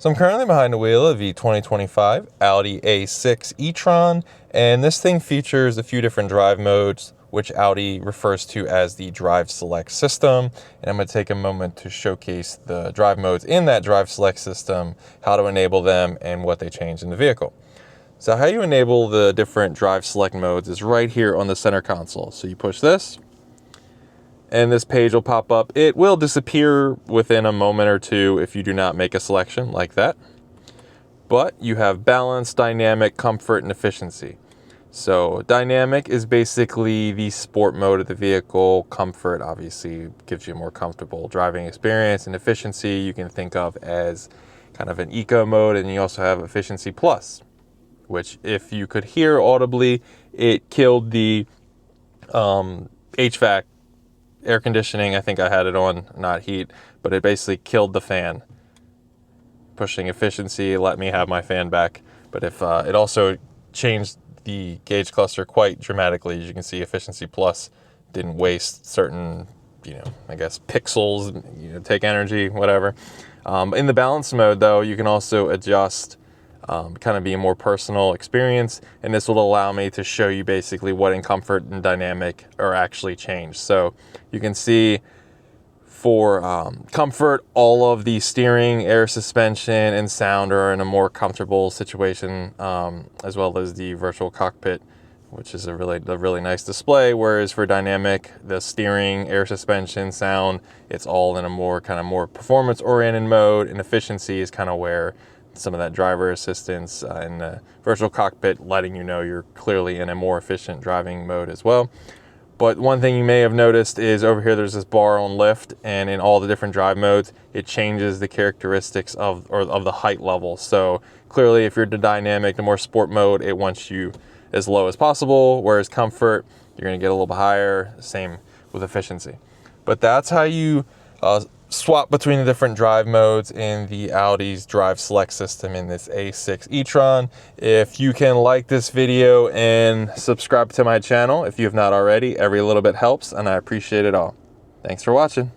So I'm currently behind the wheel of the 2025 Audi A6 e-tron, and this thing features a few different drive modes, which Audi refers to as the Drive Select system. And I'm going to take a moment to showcase the drive modes in that Drive Select system, how to enable them, and what they change in the vehicle. So how you enable the different Drive Select modes is right here on the center console. So you push this, and this page will pop up. It will disappear within a moment or two if you do not make a selection like that. But you have balance, dynamic, comfort, and efficiency. So dynamic is basically the sport mode of the vehicle. Comfort obviously gives you a more comfortable driving experience, and efficiency you can think of as kind of an eco mode. And you also have efficiency plus, which if you could hear audibly, it killed the HVAC air conditioning. I think I had it on, not heat, but it basically killed the fan. Pushing efficiency let me have my fan back, but if it also changed the gauge cluster quite dramatically. As you can see, efficiency plus didn't waste certain, I guess pixels, take energy, whatever. In the balance mode though, you can also adjust, kind of be a more personal experience, and this will allow me to show you basically what in comfort and dynamic are actually changed. So you can see for comfort, all of the steering, air suspension, and sound are in a more comfortable situation, as well as the virtual cockpit, which is a really nice display. Whereas for dynamic, the steering, air suspension, sound, it's all in a more performance-oriented mode, and efficiency is kind of where some of that driver assistance in the virtual cockpit letting you know you're clearly in a more efficient driving mode as well. But one thing you may have noticed is over here there's this bar on lift, and in all the different drive modes it changes the characteristics of the height level. So clearly if you're the dynamic, the more sport mode, it wants you as low as possible, whereas comfort you're going to get a little bit higher. Same with efficiency. But that's how you swap between the different drive modes in the Audi's Drive Select system in this A6 e-tron. If you can like this video and subscribe to my channel if you have not already, every little bit helps, and I appreciate it all. Thanks for watching.